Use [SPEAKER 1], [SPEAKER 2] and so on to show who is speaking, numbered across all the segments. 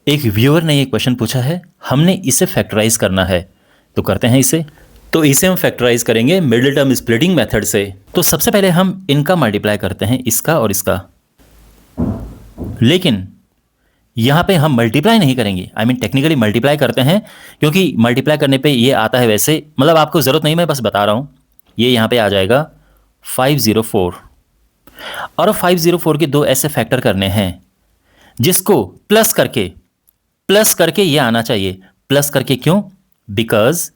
[SPEAKER 1] एक व्यूअर ने एक क्वेश्चन पूछा है, हमने इसे फैक्टराइज करना है, तो करते हैं इसे। तो इसे हम फैक्टराइज करेंगे मिडिल टर्म स्प्लिटिंग मेथड से। तो सबसे पहले हम इनका मल्टीप्लाई करते हैं, इसका और इसका। लेकिन यहाँ पे हम मल्टीप्लाई नहीं करेंगे, आई मीन टेक्निकली मल्टीप्लाई करते हैं, क्योंकि मल्टीप्लाई करने पे ये आता है वैसे, मतलब आपको ज़रूरत नहीं, मैं बस बता रहा हूँ। ये यहाँ पे आ जाएगा 504, और 504 के दो ऐसे फैक्टर करने हैं जिसको प्लस करके ये आना चाहिए। प्लस करके क्यों? बिकॉज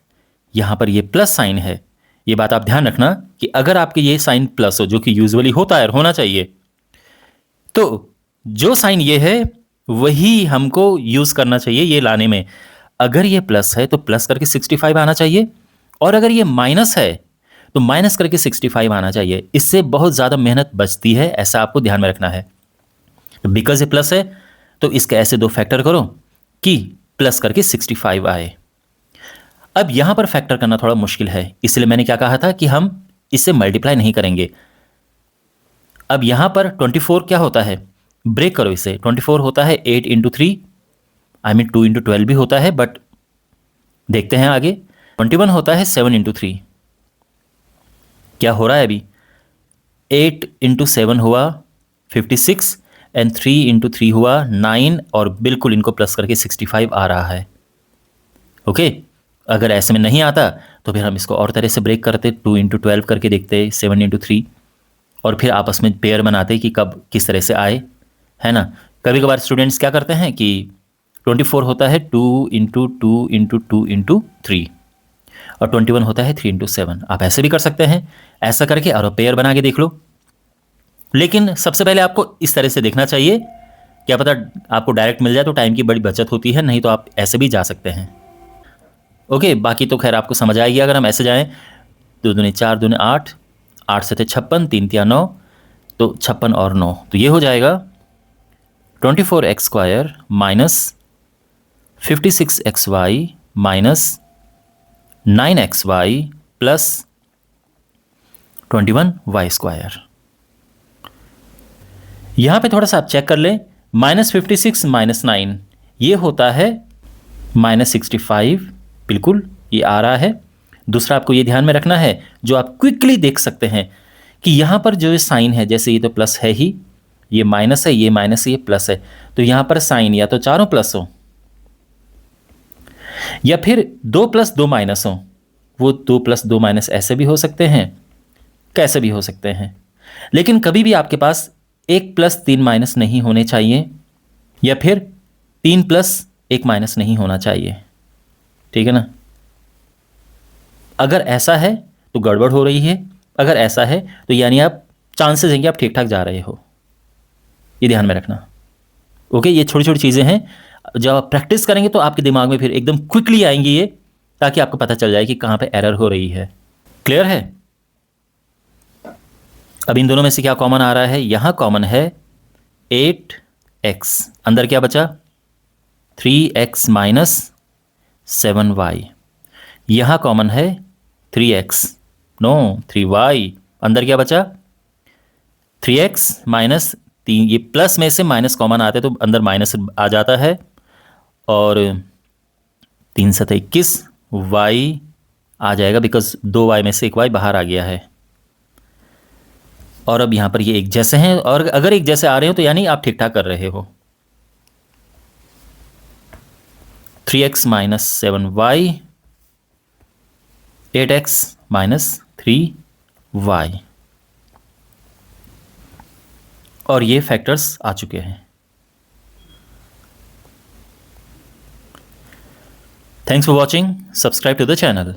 [SPEAKER 1] यहाँ पर ये प्लस साइन है। ये बात आप ध्यान रखना कि अगर आपके ये साइन प्लस हो, जो कि यूजुअली होता है और होना चाहिए, तो जो साइन ये है वही हमको यूज करना चाहिए ये लाने में। अगर ये प्लस है तो प्लस करके 65 आना चाहिए, और अगर ये माइनस है तो माइनस करके 65 आना चाहिए। इससे बहुत ज़्यादा मेहनत बचती है, ऐसा आपको ध्यान में रखना है। बिकॉज ये प्लस है तो इसके ऐसे दो फैक्टर करो कि प्लस करके 65 आए। अब यहां पर फैक्टर करना थोड़ा मुश्किल है, इसलिए मैंने क्या कहा था कि हम इसे मल्टीप्लाई नहीं करेंगे। अब यहां पर 24 क्या होता है, ब्रेक करो इसे। 24 होता है 8 इंटू 3, आई मीन 2 इंटू 12 भी होता है, बट देखते हैं आगे। 21 होता है 7 इंटू 3। क्या हो रहा है अभी? 8 इंटू 7 हुआ 56, एंड 3 इंटू 3 हुआ 9, और बिल्कुल इनको प्लस करके 65 आ रहा है। ओके, अगर ऐसे में नहीं आता तो फिर हम इसको और तरह से ब्रेक करते, 2 इंटू 12 करके देखते, 7 इंटू 3, और फिर आपस में पेयर बनाते कि कब किस तरह से आए, है ना। कभी कभार स्टूडेंट्स क्या करते हैं कि 24 होता है 2 इंटू 2 इंटू 2 इंटू 3, और 21 होता है 3 इंटू 7। आप ऐसे भी कर सकते हैं, ऐसा करके और पेयर बना के देख लो। लेकिन सबसे पहले आपको इस तरह से देखना चाहिए, क्या पता आपको डायरेक्ट मिल जाए तो टाइम की बड़ी बचत होती है, नहीं तो आप ऐसे भी जा सकते हैं। ओके, बाकी तो खैर आपको समझ आएगी अगर हम ऐसे जाएं। 2 दूनी 4, 2 8, 8 से 56, 3 तिया 9, तो 56 और 9, तो ये हो जाएगा 24x² minus 56xy minus 9xy plus 21y²। यहां पे थोड़ा सा आप चेक कर लें, -56 माइनस 9 ये होता है -65, बिल्कुल ये आ रहा है। दूसरा आपको ये ध्यान में रखना है, जो आप क्विकली देख सकते हैं कि यहां पर जो साइन है, जैसे ये तो प्लस है ही, ये माइनस है, ये माइनस है, ये प्लस है, तो यहां पर साइन या तो चारों प्लस हो या फिर 2 प्लस 2 माइनस हो। वो 2 प्लस 2 माइनस ऐसे भी हो सकते हैं, कैसे भी हो सकते हैं। लेकिन कभी भी आपके पास 1 प्लस 3 माइनस नहीं होने चाहिए, या फिर 3 प्लस 1 माइनस नहीं होना चाहिए, ठीक है ना। अगर ऐसा है तो गड़बड़ हो रही है, अगर ऐसा है तो यानी आप चांसेस हैं कि आप ठीक ठाक जा रहे हो, ये ध्यान में रखना। ओके, ये छोटी छोटी चीज़ें हैं, जब आप प्रैक्टिस करेंगे तो आपके दिमाग में फिर एकदम क्विकली आएंगी ये, ताकि आपको पता चल जाए कि कहाँ पे एरर हो रही है। क्लियर है? अब इन दोनों में से क्या कॉमन आ रहा है? यहाँ कॉमन है 8x, अंदर क्या बचा? 3x minus 7y। यहाँ कॉमन है 3x, नो 3y, अंदर क्या बचा? 3x माइनस 3, ये प्लस में से माइनस कॉमन आते तो अंदर माइनस आ जाता है, और 3 7 21 y आ जाएगा, बिकॉज 2y में से 1y बाहर आ गया है। और अब यहाँ पर ये एक जैसे हैं, और अगर एक जैसे आ रहे हो तो यानी आप ठीक ठाक कर रहे हो। 3x minus 7y, 8x minus 3y, और ये फैक्टर्स आ चुके हैं। Thanks for watching, subscribe to the channel.